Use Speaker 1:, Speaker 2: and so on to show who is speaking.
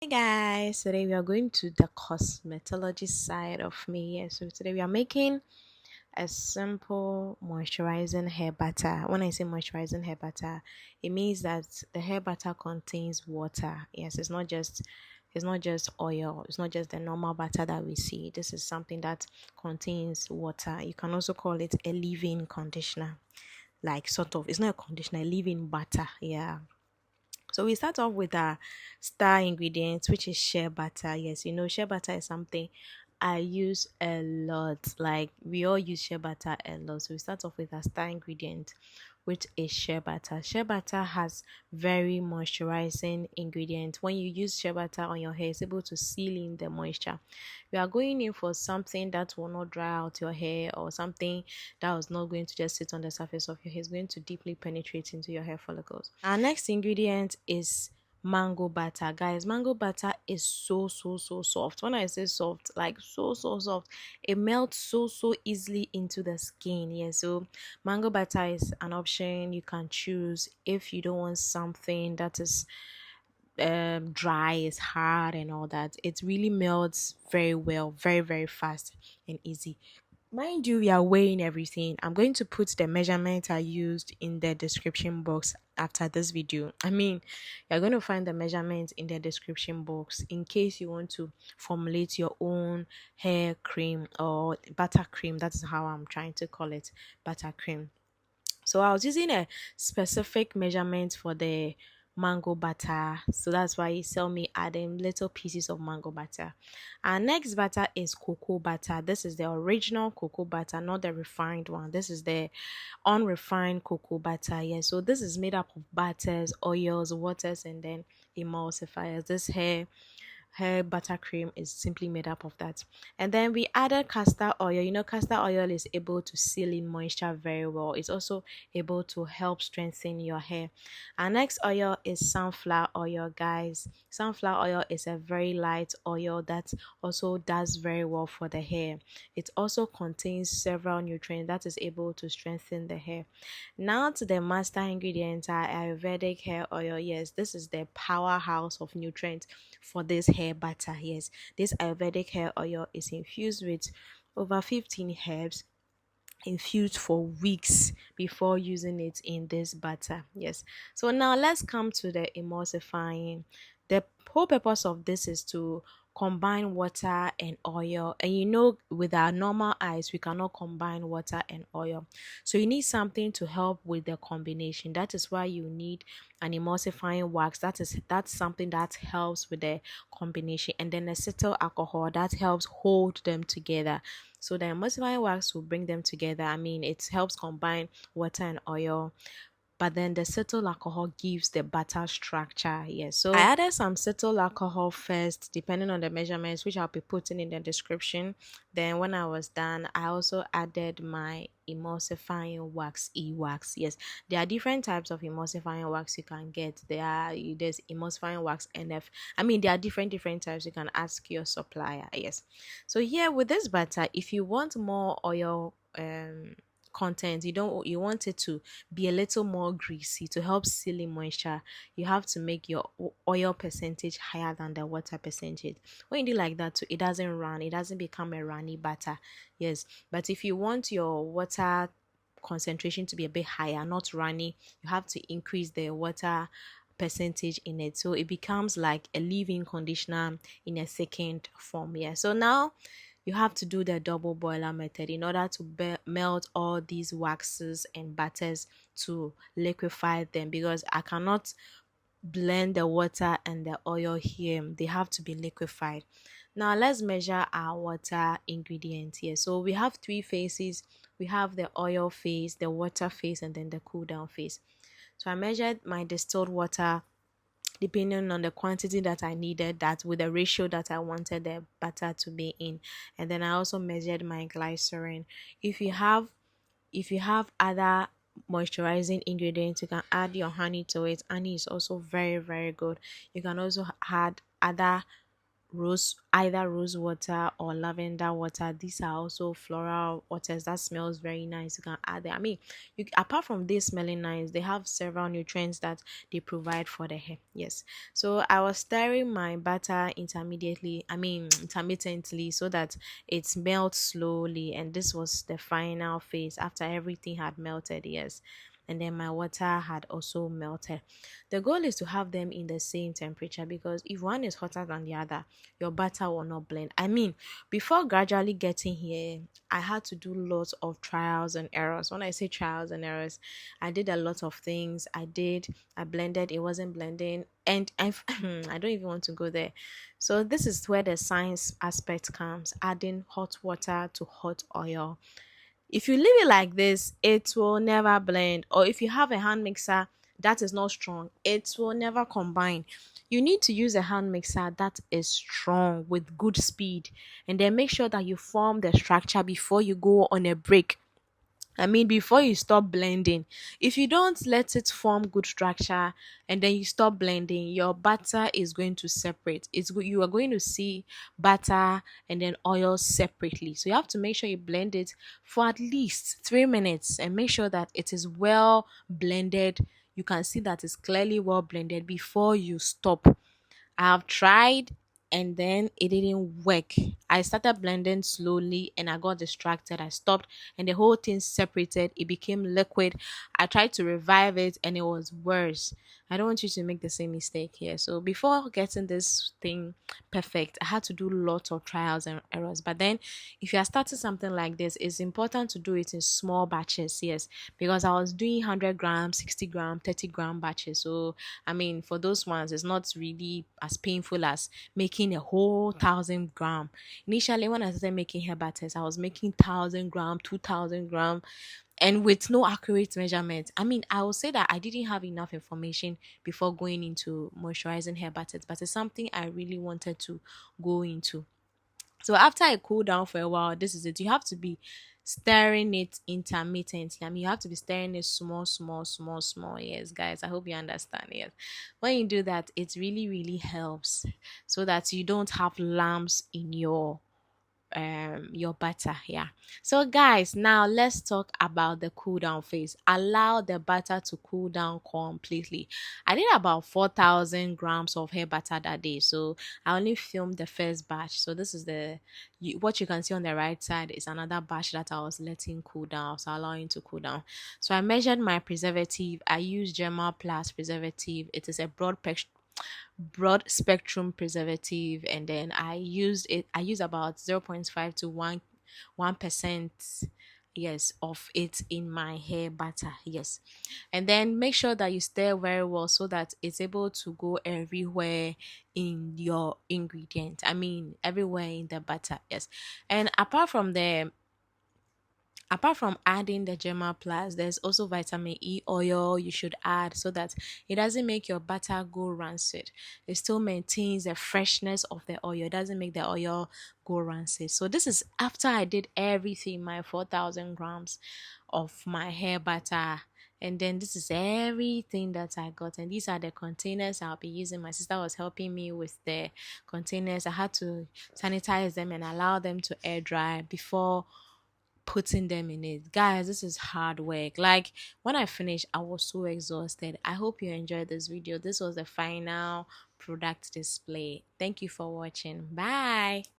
Speaker 1: Hey guys, today we are going to the cosmetology side of me. Yeah, so today we are making a simple moisturizing hair butter. When I say moisturizing hair butter, it means that the hair butter contains water. Yes, it's not just oil, it's not just the normal butter that we see. This is something that contains water. You can also call it a leave-in conditioner. Like sort of, it's not a conditioner, a leave-in butter. Yeah. So we start off with our star ingredients, which is shea butter. Yes, shea butter is something I use a lot. Like we all use shea butter a lot. So we start off with our star ingredient, which is shea butter. Shea butter has very moisturizing ingredient. When you use shea butter on your hair, it's able to seal in the moisture. We are going in for something that will not dry out your hair, or something that was not going to just sit on the surface of your hair. It's going to deeply penetrate into your hair follicles. Our next ingredient is mango butter. Guys, mango butter is so soft. When I say soft, like so soft, it melts so easily into the skin. Yeah, so mango butter is an option you can choose if you don't want something that is dry, is hard and all that. It really melts very well, very fast and easy. Mind you, we are weighing everything. I'm going to put the measurement I used in the description box after this video. You're going to find the measurement in the description box in case you want to formulate your own hair cream or butter cream. That's how I'm trying to call it, butter cream. So I was using a specific measurement for the mango butter, so that's why you sell me adding little pieces of mango butter. Our next butter is cocoa butter. This is the original cocoa butter, not the refined one. This is the unrefined cocoa butter. Yeah, so this is made up of butters, oils, waters, and then emulsifiers. This hair buttercream is simply made up of that. And then we added castor oil. Castor oil is able to seal in moisture very well. It's also able to help strengthen your hair. Our next oil is sunflower oil, guys. Sunflower oil is a very light oil that also does very well for the hair. It also contains several nutrients that is able to strengthen the hair. Now to the master ingredient, our Ayurvedic hair oil. Yes, this is the powerhouse of nutrients for this hair butter. Yes, this Ayurvedic hair oil is infused with over 15 herbs, infused for weeks before using it in this butter. Yes, so now let's come to the emulsifying. The whole purpose of this is to combine water and oil, and with our normal eyes we cannot combine water and oil, so you need something to help with the combination. That is why you need an emulsifying wax. That's something that helps with the combination, and then a cetyl alcohol that helps hold them together. So the emulsifying wax will bring them together. It helps combine water and oil, but then the cetyl alcohol gives the butter structure. Yes, so I added some cetyl alcohol first, depending on the measurements, which I'll be putting in the description. Then when I was done, I also added my emulsifying wax, e-wax. Yes, there are different types of emulsifying wax you can get. There's emulsifying wax NF. There are different types. You can ask your supplier. Yes, so here with this butter, if you want more oil content, you want it to be a little more greasy to help seal in moisture, you have to make your oil percentage higher than the water percentage. When you do like that too, it doesn't run, it doesn't become a runny butter. Yes, but if you want your water concentration to be a bit higher, not runny, you have to increase the water percentage in it, so it becomes like a leave-in conditioner in a second form. Yeah, so now you have to do the double boiler method in order to melt all these waxes and butters to liquefy them, because I cannot blend the water and the oil here, they have to be liquefied. Now let's measure our water ingredients here. So we have three phases. We have the oil phase, the water phase, and then the cool down phase. So I measured my distilled water depending on the quantity that I needed, that with the ratio that I wanted the butter to be in. And then I also measured my glycerin. If you have other moisturizing ingredients, you can add your honey to it. Honey is also very good. You can also add other either rose water or lavender water. These are also floral waters that smells very nice. You can add them. I mean, apart from this smelling nice, they have several nutrients that they provide for the hair. Yes. So I was stirring my butter intermittently, so that it melts slowly, and this was the final phase after everything had melted. Yes. And then my water had also melted. The goal is to have them in the same temperature, because if one is hotter than the other, your butter will not blend. I mean, before gradually getting here, I had to do lots of trials and errors. When I say trials and errors, I did a lot of things. I blended, it wasn't blending, and I don't even want to go there. So this is where the science aspect comes, adding hot water to hot oil. If you leave it like this, it will never blend. Or if you have a hand mixer that is not strong, it will never combine. You need to use a hand mixer that is strong with good speed, and then make sure that you form the structure before you go on a break. I mean, before you stop blending, if you don't let it form good structure and then you stop blending, your butter is going to separate. You are going to see butter and then oil separately. So you have to make sure you blend it for at least 3 minutes and make sure that it is well blended. You can see that it's clearly well blended before you stop. I have tried and then it didn't work. I started blending slowly and I got distracted. I stopped and the whole thing separated. It became liquid. I tried to revive it and it was worse. I don't want you to make the same mistake here. So before getting this thing perfect, I had to do lots of trials and errors. But then if you are starting something like this, it's important to do it in small batches, yes, because I was doing 100 grams, 60 gram, 30 gram batches. So I mean, for those ones, it's not really as painful as making a whole 1,000 gram. Initially, when I started making hair batters, I was making 1,000 gram, 2,000 gram, and with no accurate measurement. I mean, I will say that I didn't have enough information before going into moisturizing hair batters, but it's something I really wanted to go into. So after I cool down for a while, this is it. You have to be stirring it intermittently. I mean, you have to be stirring it small, small, small, small. Yes, guys. I hope you understand. Yes. When you do that, it really, really helps so that you don't have lumps in your butter. Yeah. So guys, now let's talk about the cool down phase. Allow the butter to cool down completely. I did about 4,000 grams of hair butter that day, so I only filmed the first batch. So this is what you can see on the right side is another batch that I was letting cool down, so allowing to cool down. So I measured my preservative. I used Germa Plus preservative. It is a broad spectrum preservative, and then I use about 0.5 to 1%, yes, of it in my hair butter. Yes. And then make sure that you stir very well so that it's able to go everywhere in your ingredient, I mean everywhere in the butter. Yes. And apart from adding the Gemma Plus, there's also vitamin E oil you should add so that it doesn't make your butter go rancid. It still maintains the freshness of the oil. It doesn't make the oil go rancid. So this is after I did everything, my 4,000 grams of my hair butter. And then this is everything that I got. And these are the containers I'll be using. My sister was helping me with the containers. I had to sanitize them and allow them to air dry before putting them in it. Guys, this is hard work. Like when I finished, I was so exhausted. I hope you enjoyed this video. This was the final product display. Thank you for watching. Bye.